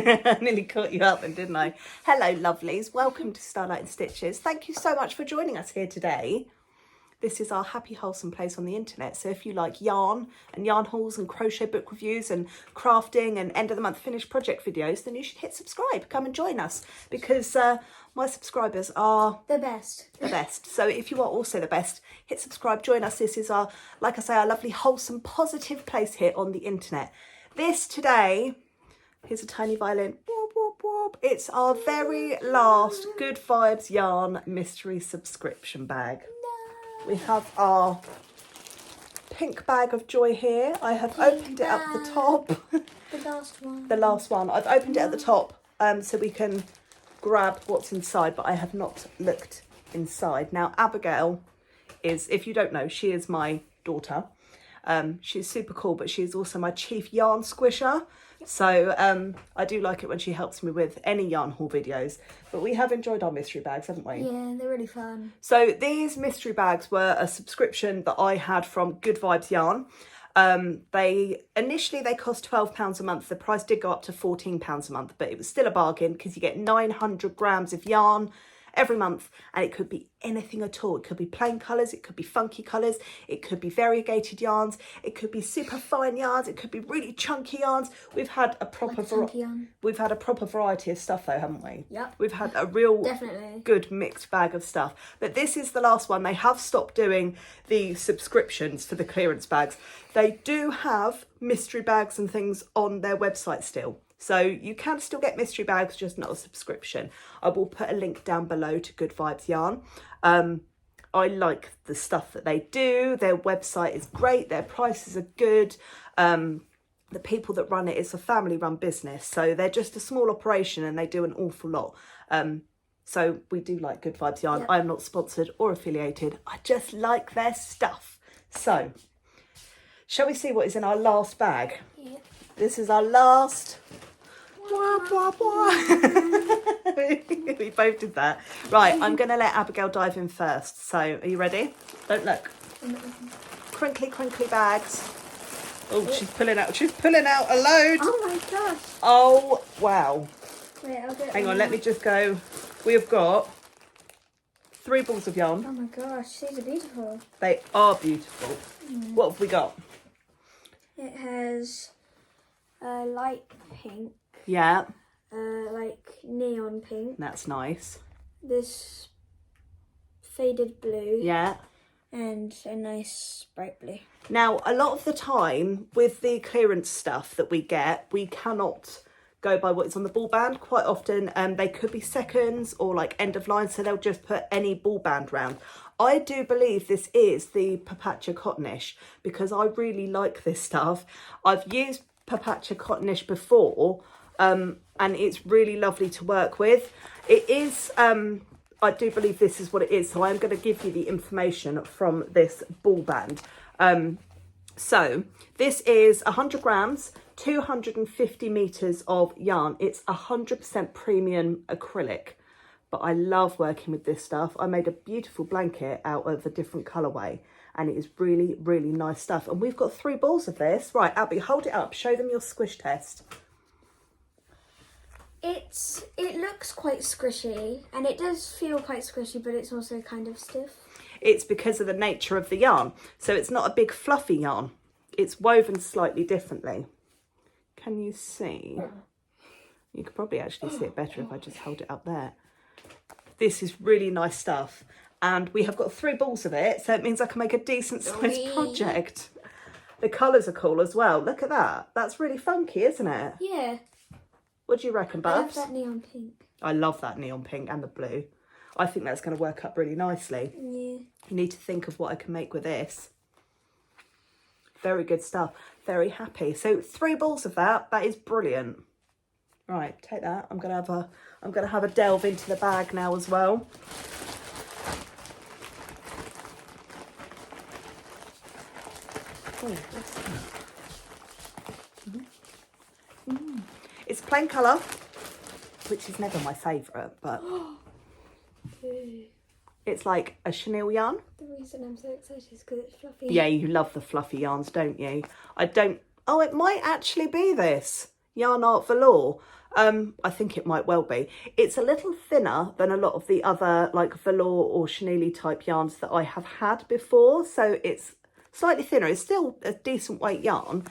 I nearly caught you up then, didn't I? Hello, lovelies. Welcome to Starlight and Stitches. Thank you so much for joining us here today. This is our happy, wholesome place on the internet. So if you like yarn and yarn hauls and crochet book reviews and crafting and end of the month finished project videos, then you should hit subscribe. Come and join us because my subscribers are the best. The best. So if you are also the best, hit subscribe, join us. This is our, like I say, our lovely, wholesome, positive place here on the internet. This today, here's a tiny violin. Whoop, whoop, whoop. It's our very last Good Vibes Yarn mystery subscription bag. We have our pink bag of joy here. I have opened it at the top. The last one. The last one. I've opened it at the top so we can grab what's inside, but I have not looked inside. Now, Abigail is, if you don't know, she is my daughter. She's super cool, but she is also my chief yarn squisher. So I do like it when she helps me with any yarn haul videos. But we have enjoyed our mystery bags, haven't we? Yeah, they're really fun. So these mystery bags were a subscription that I had from Good Vibes Yarn. They cost £12 a month. The price did go up to £14 a month, but it was still a bargain because you get 900 grams of yarn every month, and it could be anything at all. It could be plain colours, it could be funky colours, it could be variegated yarns, it could be super fine yarns, it could be really chunky yarns. We've had a proper variety of stuff though, haven't we? Yep. We've had a real Definitely good mixed bag of stuff. But this is the last one. They have stopped doing the subscriptions for the clearance bags. They do have mystery bags and things on their website still. So you can still get mystery bags, just not a subscription. I will put a link down below to Good Vibes Yarn. I like the stuff that they do. Their website is great. Their prices are good. The people that run it, it's a family run business. So they're just a small operation and they do an awful lot. So we do like Good Vibes Yarn. Yep. I'm not sponsored or affiliated. I just like their stuff. So shall we see what is in our last bag? Yep. This is our last. We both did that. Right, I'm going to let Abigail dive in first. So, are you ready? Don't look. Crinkly, crinkly bags. Oh, she's pulling out a load. Oh my gosh. Oh, wow. Wait, I'll get Hang on, let me just go. We have got 3 balls of yarn. Oh my gosh, these are beautiful. They are beautiful. What have we got? It has a light pink. Yeah. Like neon pink. That's nice. This faded blue. Yeah. And a nice bright blue. Now, a lot of the time with the clearance stuff that we get, we cannot go by what is on the ball band. Quite often they could be seconds or like end of line, so they'll just put any ball band round. I do believe this is the Papacha Cottonish because I really like this stuff. I've used Papacha Cottonish before and it's really lovely to work with. It is, I do believe this is what it is, so I'm going to give you the information from this ball band. So this is 100 grams, 250 meters of yarn. It's 100% premium acrylic, but I love working with this stuff. I made a beautiful blanket out of a different colorway and it is really, really nice stuff. And we've got 3 balls of this. Right, Abby, hold it up. Show them your squish test. It looks quite squishy and it does feel quite squishy, but it's also kind of stiff. It's because of the nature of the yarn. So it's not a big fluffy yarn. It's woven slightly differently. Can you see? You could probably actually see it better if I just hold it up there. This is really nice stuff. And we have got 3 balls of it, so it means I can make a decent sized project. The colours are cool as well. Look at that. That's really funky, isn't it? Yeah. What do you reckon, Babs? I love that neon pink. I love that neon pink and the blue. I think that's going to work up really nicely. Yeah. You need to think of what I can make with this. Very good stuff. Very happy. So 3 balls of that. That is brilliant. Right, take that. I'm gonna have a delve into the bag now as well. Oh, it's plain colour, which is never my favourite, but it's like a chenille yarn. The reason I'm so excited is because it's fluffy. Yeah, you love the fluffy yarns, don't you? I don't... Oh, it might actually be this. Yarn Art Velour. I think it might well be. It's a little thinner than a lot of the other like velour or chenille type yarns that I have had before. So it's slightly thinner. It's still a decent weight yarn.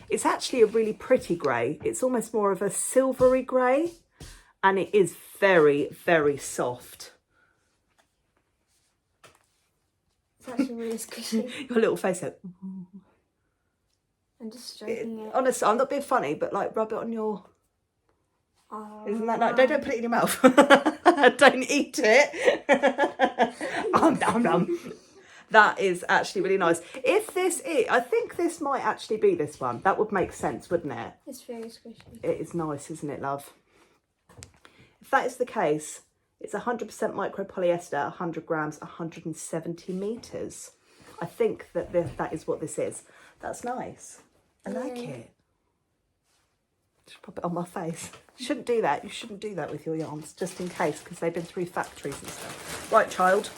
It's actually a really pretty grey. It's almost more of a silvery grey, and it is very, very soft. It's actually really squishy. Your little face out. I'm just stroking it. Honestly, I'm not being funny, but like rub it on your... Oh. Isn't that nice? Don't put it in your mouth. Don't eat it. Nom. That is actually really nice. If this is, I think this might actually be this one. That would make sense, wouldn't it? It's very squishy. It is nice, isn't it, love? If that is the case, it's 100% micro polyester, 100 grams, 170 meters. I think that that is what this is. That's nice. I like it. Just pop it on my face. You shouldn't do that. You shouldn't do that with your yarns, just in case, because they've been through factories and stuff. Right, child.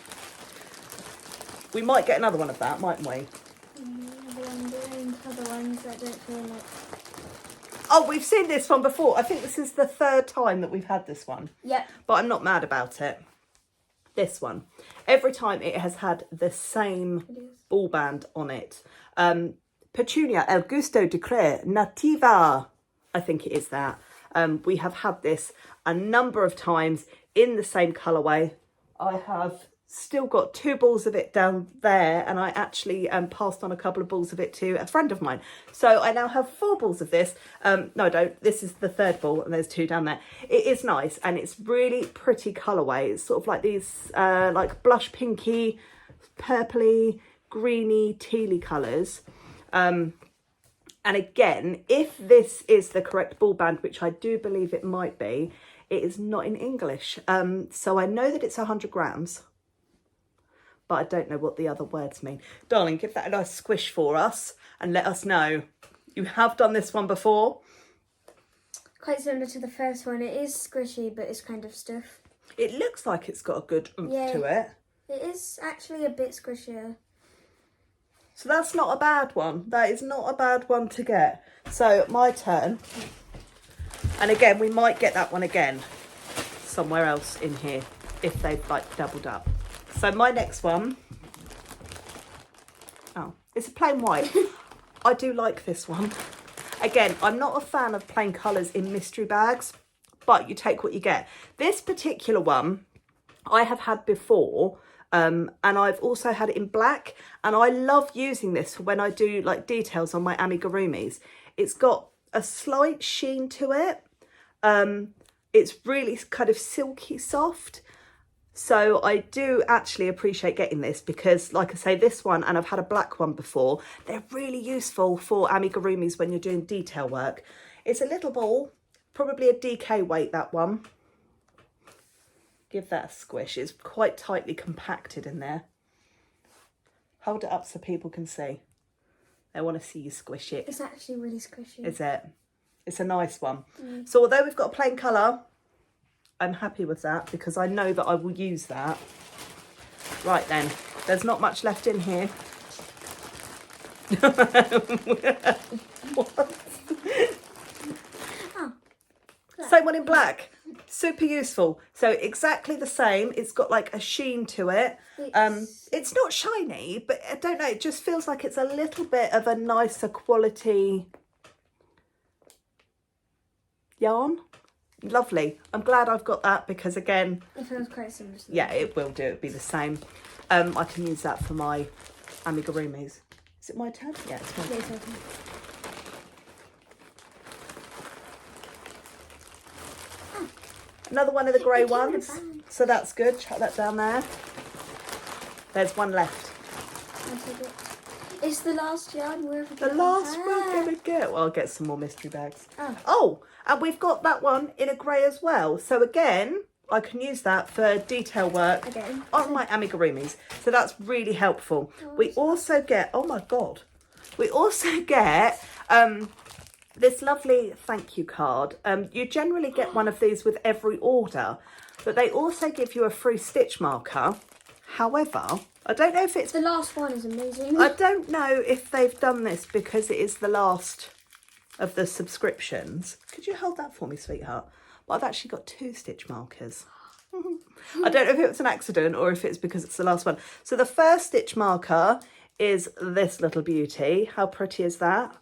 We might get another one of that, mightn't we? I'm doing other ones that don't feel like... Oh, we've seen this one before. I think this is the 3rd time that we've had this one. Yep. But I'm not mad about it. This one. Every time it has had the same ball band on it. Petunia El Gusto de Clare Nativa. I think it is that. We have had this a number of times in the same colourway. I have still got 2 balls of it down there, and I actually passed on a couple of balls of it to a friend of mine. So I now have 4 balls of this. No, I don't. This is the 3rd ball, and there's 2 down there. It is nice, and it's really pretty colourway. It's sort of like these like blush pinky, purpley, greeny, tealy colours. And again, if this is the correct ball band, which I do believe it might be, it is not in English. So I know that it's 100 grams, but I don't know what the other words mean. Darling, give that a nice squish for us and let us know. You have done this one before. Quite similar to the first one. It is squishy, but it's kind of stiff. It looks like it's got a good oomph to it. It is actually a bit squishier. So that's not a bad one. That is not a bad one to get. So my turn. And again, we might get that one again somewhere else in here if they've like doubled up. So my next one. Oh, it's a plain white. I do like this one. Again, I'm not a fan of plain colours in mystery bags, but you take what you get. This particular one I have had before. And I've also had it in black, and I love using this for when I do like details on my amigurumis. It's got a slight sheen to it. It's really kind of silky soft. So I do actually appreciate getting this because, like I say, this one, and I've had a black one before, they're really useful for amigurumis when you're doing detail work. It's a little ball, probably a DK weight, that one. Give that a squish. It's quite tightly compacted in there. Hold it up so people can see. They want to see you squish it. It's actually really squishy. Is it? It's a nice one. So although we've got a plain colour, I'm happy with that because I know that I will use that. Right then, there's not much left in here. What? Oh, same one in black. Super useful. So exactly the same. It's got like a sheen to it. It's not shiny, but I don't know. It just feels like it's a little bit of a nicer quality yarn. Lovely. I'm glad I've got that because again, it feels quite similar to that. Yeah, it will do. It'll be the same. I can use that for my amigurumis. Is it my turn? Yeah, it's my turn. Yes, okay. Another one of the grey It came in a ones. bag. So that's good. Chuck that down there. There's one left. I took it. It's the last yarn we're ever The gonna last have. we're going to get. Well, I'll get some more mystery bags. Oh. Oh, and we've got that one in a grey as well. So again, I can use that for detail work Again. on my amigurumis. So that's really helpful. We also get, oh my God, we also get this lovely thank you card. You generally get one of these with every order, but they also give you a free stitch marker. However, I don't know if it's... The last one is amazing. I don't know if they've done this because it is the last of the subscriptions. Could you hold that for me, sweetheart? But I've actually got 2 stitch markers. I don't know if it was an accident or if it's because it's the last one. So the first stitch marker is this little beauty. How pretty is that?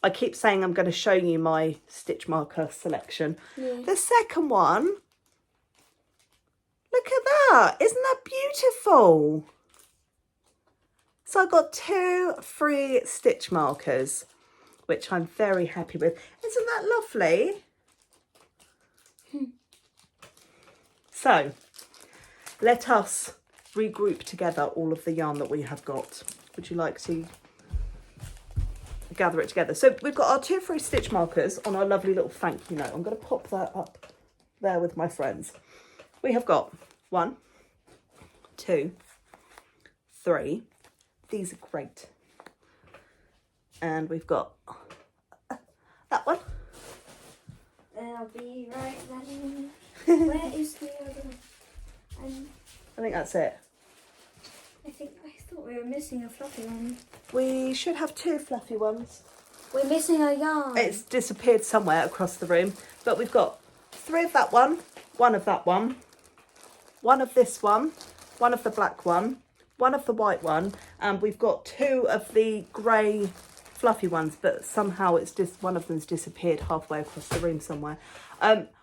I keep saying I'm going to show you my stitch marker selection. Yeah. The second one, look at that. Isn't that beautiful? So I got 2 free stitch markers, which I'm very happy with. Isn't that lovely? So let us regroup together all of the yarn that we have got. Would you like to gather it together? So we've got our 2 free stitch markers on our lovely little thank you note. I'm going to pop that up there with my friends. We have got 1, 2, 3. These are great. And we've got that one. I'll be right then. Where is the other one? I think that's it. I thought we were missing a fluffy one. We should have 2 fluffy ones. We're missing a yarn. It's disappeared somewhere across the room, but we've got 3 of that one, 1 of that one, 1 of this one, 1 of the black one, 1 of the white one, and we've got 2 of the grey fluffy ones, but somehow it's just one of them's disappeared halfway across the room somewhere,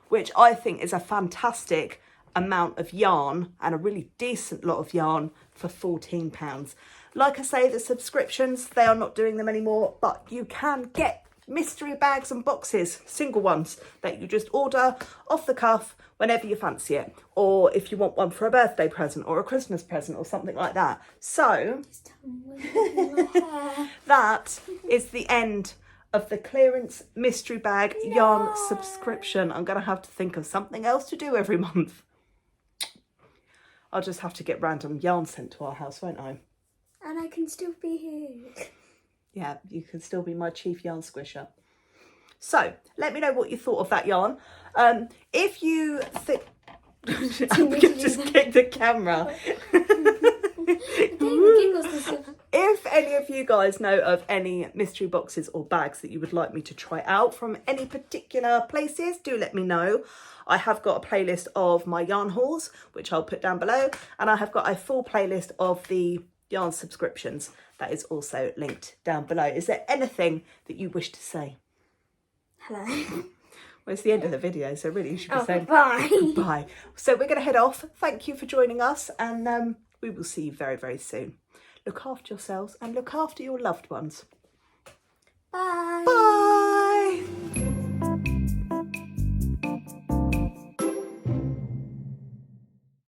which I think is a fantastic amount of yarn and a really decent lot of yarn for £14. Like I say, the subscriptions, they are not doing them anymore, but you can get mystery bags and boxes, single ones, that you just order off the cuff whenever you fancy it, or if you want one for a birthday present or a Christmas present or something like that. So that is the end of the clearance mystery bag yarn subscription. I'm going to have to think of something else to do every month. I'll just have to get random yarn sent to our house, won't I? And I can still be here. Yeah, you can still be my chief yarn squisher. So, let me know what you thought of that yarn. If you think... I'm going to just kick the camera. If any of you guys know of any mystery boxes or bags that you would like me to try out from any particular places, do let me know. I have got a playlist of my yarn hauls, which I'll put down below, and I have got a full playlist of the yarn subscriptions that is also linked down below. Is there anything that you wish to say? Hello. Well, it's the end of the video, so really you should be saying bye. goodbye. So we're going to head off. Thank you for joining us, and we will see you very, very soon. Look after yourselves and look after your loved ones.